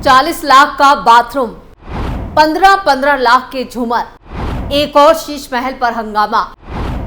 40 लाख का बाथरूम, 15-15 लाख के झूमर, एक और शीश महल पर हंगामा,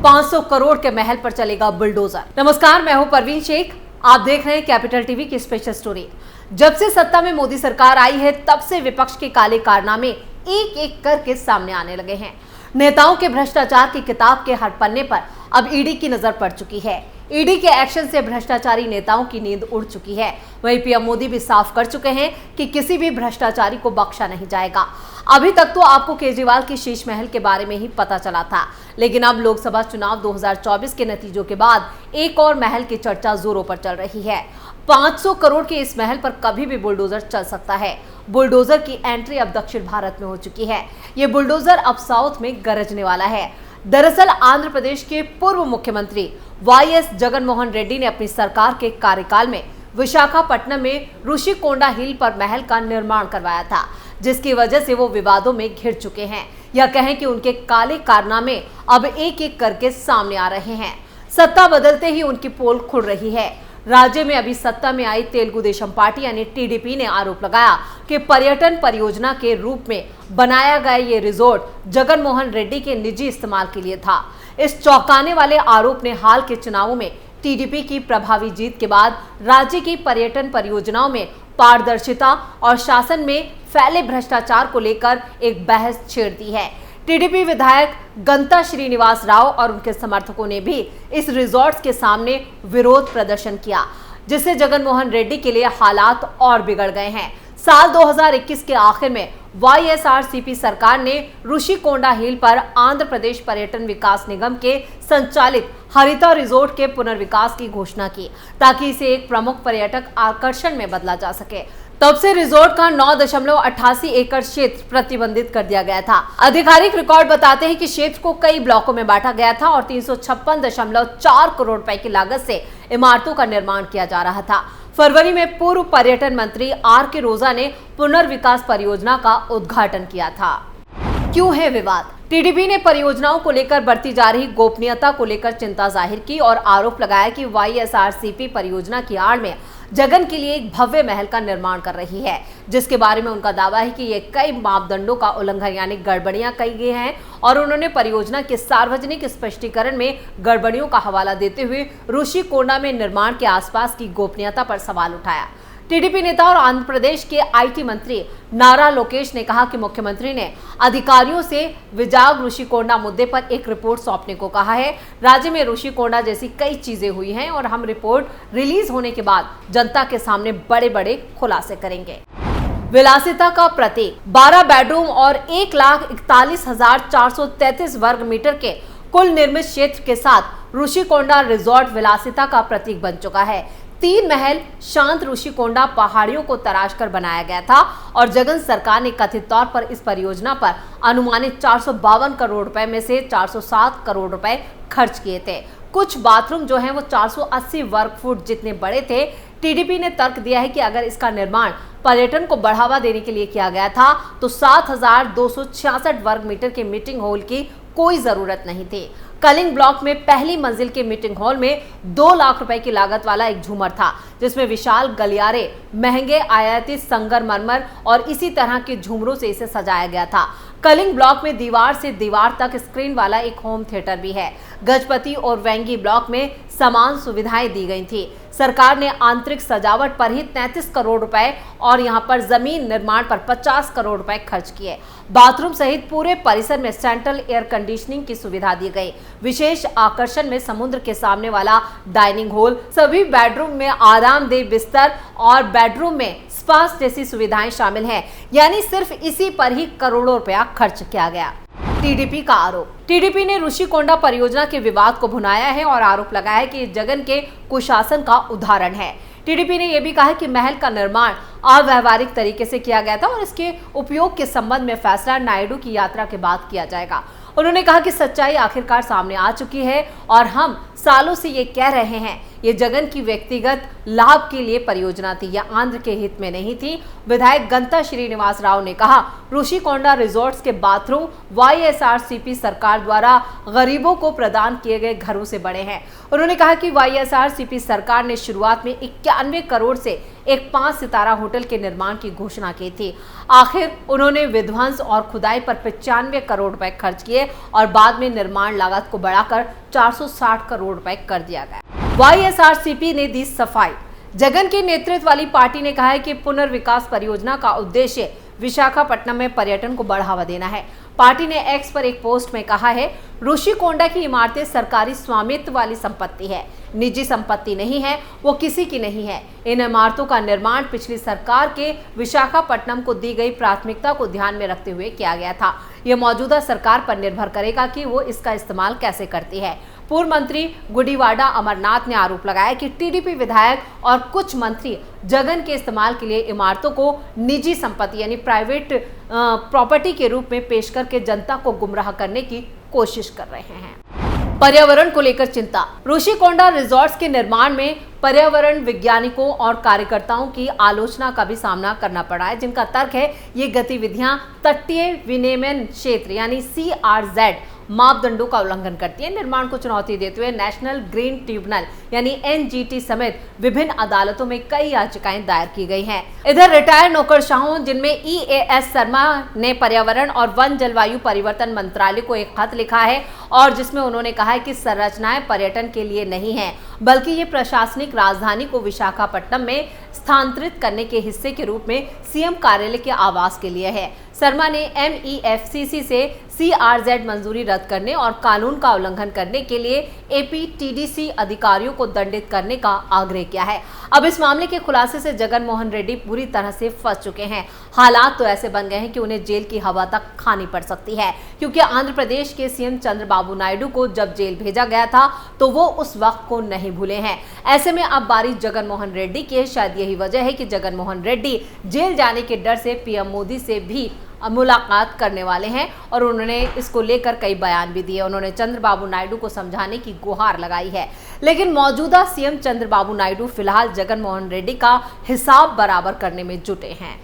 500 करोड़ के महल पर चलेगा बुलडोजर। नमस्कार, मैं हूं परवीन शेख, आप देख रहे हैं कैपिटल टीवी की स्पेशल स्टोरी। जब से सत्ता में मोदी सरकार आई है, तब से विपक्ष के काले कारनामे एक एक करके सामने आने लगे हैं। नेताओं के भ्रष्टाचार की किताब के हर पन्ने पर अब ईडी की नजर पड़ चुकी है। ईडी के एक्शन से भ्रष्टाचारी नेताओं की नींद उड़ चुकी है। वहीं पीएम मोदी भी साफ कर चुके हैं कि किसी भी भ्रष्टाचारी को बख्शा नहीं जाएगा। अभी तक तो आपको केजरीवाल के शीश महल के बारे में ही पता चला था, लेकिन अब लोकसभा चुनाव 2024 के नतीजों के बाद एक और महल की चर्चा जोरों पर चल रही है। 500 करोड़ के इस महल पर कभी भी बुलडोजर चल सकता है। बुलडोजर की एंट्री अब दक्षिण भारत में हो चुकी है। ये बुलडोजर अब साउथ में गरजने वाला है। दरअसल आंध्र प्रदेश के पूर्व मुख्यमंत्री वाईएस जगनमोहन रेड्डी ने अपनी सरकार के कार्यकाल में विशाखापट्टनम में ऋषिकोंडा हिल पर महल का निर्माण करवाया था, जिसकी वजह से वो विवादों में घिर चुके हैं। या कहें कि उनके काले कारनामे अब एक एक करके सामने आ रहे हैं। सत्ता बदलते ही उनकी पोल खुल रही है। राज्य में अभी सत्ता में आई तेलुगु देशम पार्टी यानी टीडीपी ने आरोप लगाया कि पर्यटन परियोजना के रूप में बनाया गया ये रिजॉर्ट जगनमोहन रेड्डी के निजी इस्तेमाल के लिए था। इस चौंकाने वाले आरोप ने हाल के चुनावों में टीडीपी की प्रभावी जीत के बाद राज्य की पर्यटन परियोजनाओं में पारदर्शिता और शासन में फैले भ्रष्टाचार को लेकर एक बहस छेड़ दी है। टीडीपी विधायक गंता श्रीनिवास राव और उनके समर्थकों ने भी इस रिजॉर्ट के सामने विरोध प्रदर्शन किया, जिससे जगनमोहन रेड्डी के लिए हालात और बिगड़ गए हैं। साल 2021 के आखिर में वाईएसआरसीपी सरकार ने ऋषिकोंडा हिल पर आंध्र प्रदेश पर्यटन विकास निगम के संचालित हरिता रिजॉर्ट के पुनर्विकास की घोषणा की, ताकि इसे एक प्रमुख पर्यटक आकर्षण में बदला जा सके। तब से रिजॉर्ट का 9.88 एकड़ क्षेत्र प्रतिबंधित कर दिया गया था। आधिकारिक रिकॉर्ड बताते हैं कि क्षेत्र को कई ब्लॉकों में बांटा गया था और 356.4 करोड़ रुपए की लागत से इमारतों का निर्माण किया जा रहा था। फरवरी में पूर्व पर्यटन मंत्री आर.के. रोजा ने पुनर्विकास परियोजना का उद्घाटन किया था। क्यों है विवाद? टीडीपी ने परियोजनाओं को लेकर बढ़ती जा रही गोपनीयता को लेकर चिंता जाहिर की और आरोप लगाया कि वाईएसआरसीपी परियोजना की आड़ में जगन के लिए एक भव्य महल का निर्माण कर रही है, जिसके बारे में उनका दावा है कि ये कई मापदंडों का उल्लंघन यानी गड़बड़ियां कई गई हैं। और उन्होंने परियोजना के सार्वजनिक स्पष्टीकरण में गड़बड़ियों का हवाला देते हुए ऋषिकोंडा में निर्माण के आसपास की गोपनीयता पर सवाल उठाया। टीडीपी नेता और आंध्र प्रदेश के आईटी मंत्री नारा लोकेश ने कहा कि मुख्यमंत्री ने अधिकारियों से विजाग ऋषिकोंडा मुद्दे पर एक रिपोर्ट सौंपने को कहा है। राज्य में ऋषिकोंडा जैसी कई चीजें हुई हैं और हम रिपोर्ट रिलीज होने के बाद जनता के सामने बड़े बड़े खुलासे करेंगे। विलासिता का प्रतीक, 12 बेडरूम और 1,41,433 वर्ग मीटर के कुल निर्मित क्षेत्र के साथ ऋषिकोंडा रिजॉर्ट विलासिता का प्रतीक बन चुका है। 3 महल शांत ऋषिकोंडा पहाड़ियों को तराश कर बनाया गया था और जगन सरकार ने कथित तौर पर इस परियोजना पर अनुमानित 452 करोड़ रुपए में से 407 करोड़ रुपए खर्च किए थे। कुछ बाथरूम जो हैं वो 480 वर्ग फुट जितने बड़े थे। टीडीपी ने तर्क दिया है कि अगर इसका निर्माण पर्यटन को बढ़ावा देने के लिए किया गया था तो 7,266 वर्ग मीटर के मीटिंग हॉल की कोई जरूरत नहीं थी। कलिंग ब्लॉक में पहली मंजिल के मीटिंग हॉल में 2 लाख रुपए की लागत वाला एक झूमर था, जिसमें विशाल गलियारे, महंगे आयातित संगमरमर और इसी तरह के झूमरों से इसे सजाया गया था। कलिंग ब्लॉक में दीवार से दीवार तक स्क्रीन वाला एक होम थिएटर भी है। गजपति और वेंगी ब्लॉक में समान सुविधाएं दी गई थी। सरकार ने आंतरिक सजावट पर ही 33 करोड़ रुपए और यहां पर जमीन निर्माण पर 50 करोड़ रुपए खर्च किए। बाथरूम सहित पूरे परिसर में सेंट्रल एयर कंडीशनिंग की सुविधा दी गई। विशेष आकर्षण में समुद्र के सामने वाला डाइनिंग हॉल, सभी बेडरूम में आरामदेह बिस्तर और बेडरूम में स्पा जैसी सुविधाएं शामिल हैं। यानी सिर्फ इसी पर ही करोड़ों रुपया खर्च किया गया। टीडीपी का आरोप, टीडीपी ने ऋषिकोंडा परियोजना के विवाद को भुनाया है और आरोप लगाया है कि जगन के कुशासन का उदाहरण है। टीडीपी ने यह भी कहा है कि महल का निर्माण अव्यावहारिक तरीके से किया गया था और इसके उपयोग के संबंध में फैसला नायडू की यात्रा के बाद किया जाएगा। उन्होंने कहा कि सच्चाई आखिरकार सामने आ चुकी है और हम सालों से ये कह रहे हैं ये जगन की व्यक्तिगत लाभ के लिए परियोजना थी, यह आंध्र के हित में नहीं थी। विधायक गंता श्रीनिवास राव ने कहा, ऋषिकोंडा रिजॉर्ट्स के बाथरूम वाईएसआरसीपी सरकार द्वारा गरीबों को प्रदान किए गए घरों से बड़े हैं। उन्होंने कहा कि वाईएसआरसीपी सरकार ने शुरुआत में 91 करोड़ से एक 5 सितारा होटल के निर्माण की घोषणा की थी। आखिर उन्होंने विध्वंस और खुदाई पर 95 करोड़ रुपए खर्च किए और बाद में निर्माण लागत को बढ़ाकर 460 करोड़ रुपए कर दिया गया। वाईएसआरसीपी ने दी सफाई। जगन के नेतृत्व वाली पार्टी ने कहा है कि पुनर्विकास परियोजना का उद्देश्य विशाखापट्टनम में पर्यटन को बढ़ावा देना है। पार्टी ने एक्स पर एक पोस्ट में कहा है, ऋषिकोंडा की इमारतें सरकारी स्वामित्व वाली संपत्ति है, निजी संपत्ति नहीं है, वो किसी की नहीं है। इन इमारतों का निर्माण पिछली सरकार के विशाखापट्टनम को दी गई प्राथमिकता को ध्यान में रखते हुए किया गया था। यह मौजूदा सरकार पर निर्भर करेगा कि वो इसका इस्तेमाल कैसे करती है। पूर्व मंत्री गुडीवाडा अमरनाथ ने आरोप लगाया कि टीडीपी विधायक और कुछ मंत्री जगन के इस्तेमाल के लिए इमारतों को निजी संपत्ति यानी प्राइवेट प्रॉपर्टी के रूप में पेश करके जनता को गुमराह करने की कोशिश कर रहे हैं। पर्यावरण को लेकर चिंता। ऋषिकोंडा रिजॉर्ट्स के निर्माण में पर्यावरण वैज्ञानिकों और कार्यकर्ताओं की आलोचना का भी सामना करना पड़ा है, जिनका तर्क है ये गतिविधियां तटीय विनियमन क्षेत्र यानी CRZ मापदंडों का उल्लंघन करती है। निर्माण को चुनौती देते हुए नेशनल ग्रीन ट्रिब्यूनल यानी NGT समेत विभिन्न अदालतों में कई याचिकाएं दायर की गई हैं। इधर रिटायर्ड नौकरशाहों जिनमें EAS शर्मा ने पर्यावरण और वन जलवायु परिवर्तन मंत्रालय को एक खत लिखा है और जिसमें उन्होंने कहा है कि संरचनाएं पर्यटन के लिए नहीं है, बल्कि ये प्रशासनिक राजधानी को विशाखापट्टनम में स्थानांतरित करने के हिस्से के रूप में CM कार्यालय के आवास के लिए है। शर्मा ने MEFCC से CRZ मंजूरी रद्द करने और कानून का उल्लंघन करने के लिए APTDC अधिकारियों को दंडित करने का आग्रह किया है। अब इस मामले के खुलासे से जगन मोहन रेड्डी पूरी तरह से फंस चुके हैं। हालात तो ऐसे बन गए हैं कि उन्हें जेल की हवा तक खानी पड़ सकती है, क्योंकि आंध्र प्रदेश के CM चंद्रबाबू नायडू को जब जेल भेजा गया था तो वो उस वक्त को नहीं भूले हैं। ऐसे में अब बारी जगन मोहन रेड्डी की है। शायद यही वजह है कि जगन मोहन रेड्डी जेल जाने के डर से PM मोदी से भी मुलाकात करने वाले हैं और उन्होंने इसको लेकर कई बयान भी दिए। उन्होंने चंद्रबाबू नायडू को समझाने की गुहार लगाई है, लेकिन मौजूदा CM चंद्रबाबू नायडू फिलहाल जगन मोहन रेड्डी का हिसाब बराबर करने में जुटे हैं।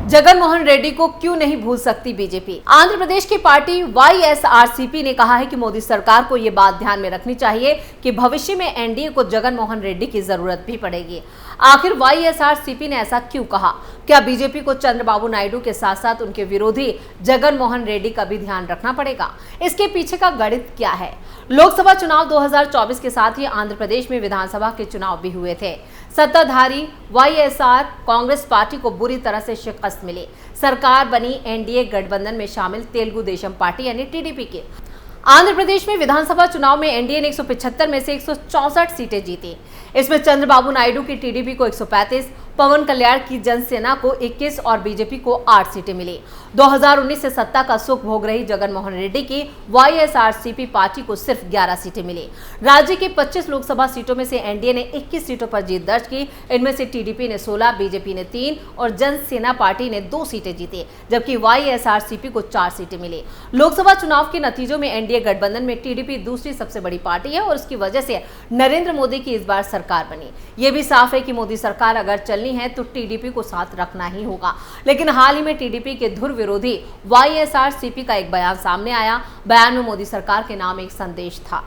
जगन मोहन रेड्डी को क्यों नहीं भूल सकती बीजेपी। आंध्र प्रदेश की पार्टी वाईएसआरसीपी ने कहा है कि मोदी सरकार को ये बात ध्यान में रखनी चाहिए कि भविष्य में एनडीए को जगन मोहन रेड्डी की जरूरत भी पड़ेगी। आखिर वाईएसआरसीपी ने ऐसा क्यों कहा? क्या बीजेपी को चंद्रबाबू नायडू के साथ साथ उनके विरोधी जगन मोहन रेड्डी का भी ध्यान रखना पड़ेगा? इसके पीछे का गणित क्या है? लोकसभा चुनाव 2024 के साथ ही आंध्र प्रदेश में विधानसभा के चुनाव भी हुए थे। सत्ताधारी वाईएसआर कांग्रेस पार्टी को बुरी तरह से शिकस्त मिली। सरकार बनी एनडीए गठबंधन में शामिल तेलुगु देशम पार्टी यानी टीडीपी की। आंध्र प्रदेश में विधानसभा चुनाव में एनडीए ने 175 में से 164 सीटें जीती। इसमें चंद्रबाबू नायडू की टीडीपी को 135, पवन कल्याण की जनसेना को 21 और बीजेपी को 8 सीटें मिली। 2019 से सत्ता का सुख भोग रही जगन मोहन रेड्डी की वाईएसआरसीपी पार्टी को सिर्फ 11 सीटें मिली। राज्य की 25 लोकसभा सीटों में से एनडीए ने 21 सीटों पर जीत दर्ज की। इनमें से टीडीपी ने 16, बीजेपी ने 3 और जनसेना पार्टी ने 2 सीटें जीती, जबकि वाईएसआरसीपी को 4 सीटें मिली। लोकसभा चुनाव के नतीजों में एनडीए गठबंधन में टीडीपी दूसरी सबसे बड़ी पार्टी है और उसकी वजह से नरेंद्र मोदी की इस बार सरकार बनी। ये भी साफ है कि मोदी सरकार अगर चलनी है तो टीडीपी को साथ रखना ही होगा। लेकिन हाल ही में टीडीपी के धुर विरोधी वाईएसआरसीपी का एक बयान सामने आया। बयान में मोदी सरकार के नाम एक संदेश था,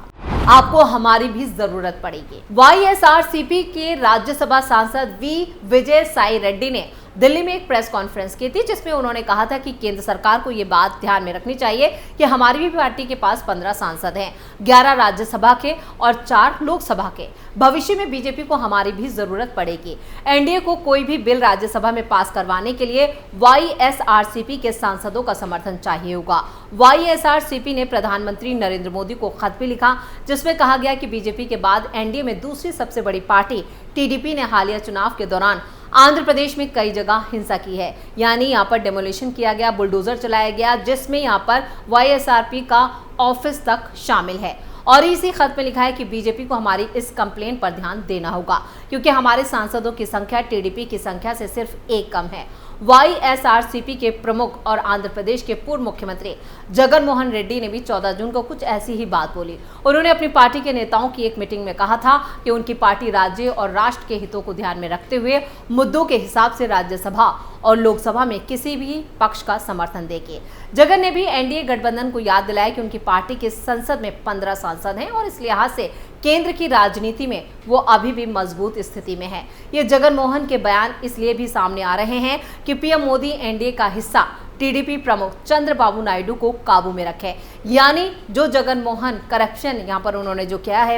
आपको हमारी भी जरूरत पड़ेगी। वाईएसआरसीपी के राज्यसभा सांसद वी विजय साई रेड्डी ने दिल्ली में एक प्रेस कॉन्फ्रेंस की थी, जिसमें उन्होंने कहा था कि केंद्र सरकार को ये बात ध्यान में रखनी चाहिए कि हमारी भी पार्टी के पास 15 सांसद हैं, 11 राज्यसभा के और 4 लोकसभा के। भविष्य में बीजेपी को हमारी भी जरूरत पड़ेगी। एनडीए को कोई भी बिल राज्यसभा में पास करवाने के लिए वाईएसआरसीपी के सांसदों का समर्थन चाहिए होगा। वाईएसआरसीपी ने प्रधानमंत्री नरेंद्र मोदी को खत भी लिखा, जिसमें कहा गया कि बीजेपी के बाद एनडीए में दूसरी सबसे बड़ी पार्टी टीडीपी ने हालिया चुनाव के दौरान आंध्र प्रदेश में कई जगह हिंसा की है, यानी यहाँ पर डेमोलिशन किया गया, बुलडोजर चलाया गया, जिसमें यहाँ पर वाईएसआरपी का ऑफिस तक शामिल है। और इसी खत में लिखा है कि बीजेपी को हमारी इस कंप्लेंट पर ध्यान देना होगा, क्योंकि हमारे सांसदों की संख्या टीडीपी की संख्या से सिर्फ 1 कम है। वाईएसआरसीपी के प्रमुख और आंध्र प्रदेश के पूर्व मुख्यमंत्री जगन मोहन रेड्डी ने भी 14 जून को कुछ ऐसी ही बात बोली। उन्होंने अपनी पार्टी के नेताओं की एक मीटिंग में कहा था कि उनकी पार्टी राज्य और राष्ट्र के हितों को ध्यान में रखते हुए मुद्दों के हिसाब से राज्यसभा और लोकसभा में किसी भी पक्ष का समर्थन देगी। जगन ने भी एनडीए गठबंधन को याद दिलाया कि उनकी पार्टी के संसद में 15 सांसद हैं और इस लिहाज से केंद्र की राजनीति में वो अभी भी मजबूत स्थिति में है। ये जगन मोहन के बयान इसलिए भी सामने आ रहे हैं कि पीएम मोदी एनडीए का हिस्सा टीडीपी प्रमुख चंद्रबाबू नायडू को काबू में रखे। यानी जो जगन मोहन करप्शन यहाँ पर उन्होंने जो किया है,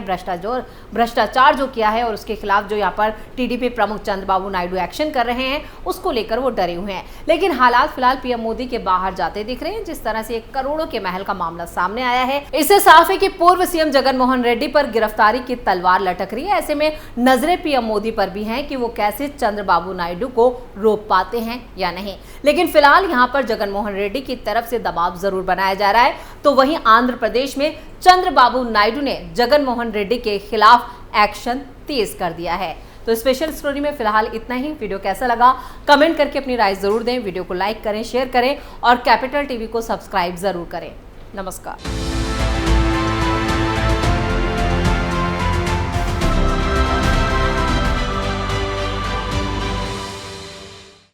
भ्रष्टाचार जो किया है और उसके खिलाफ जो यहाँ पर टीडीपी प्रमुख चंद्रबाबू नायडू एक्शन कर रहे हैं, उसको लेकर वो डरे हुए हैं। लेकिन हालात फिलहाल पीएम मोदी के बाहर जाते दिख रहे हैं। जिस तरह से एक करोड़ों के महल का मामला सामने आया है, इससे साफ है कि पूर्व सीएम जगन मोहन रेड्डी पर गिरफ्तारी की तलवार लटक रही है। ऐसे में नजरें पीएम मोदी पर भी हैं कि वो कैसे चंद्रबाबू नायडू को रोक पाते हैं या नहीं। लेकिन फिलहाल यहाँ पर जगन मोहन रेड्डी की तरफ से दबाव जरूर बनाया जा रहा है, तो वहीं आंध्र प्रदेश में चंद्रबाबू नायडू ने जगन मोहन रेड्डी के खिलाफ एक्शन तेज कर दिया है। तो स्पेशल स्टोरी में फिलहाल इतना ही। वीडियो कैसा लगा कमेंट करके अपनी राय जरूर दें। वीडियो को लाइक करें, शेयर करें और कैपिटल टीवी को सब्सक्राइब जरूर करें। नमस्कार।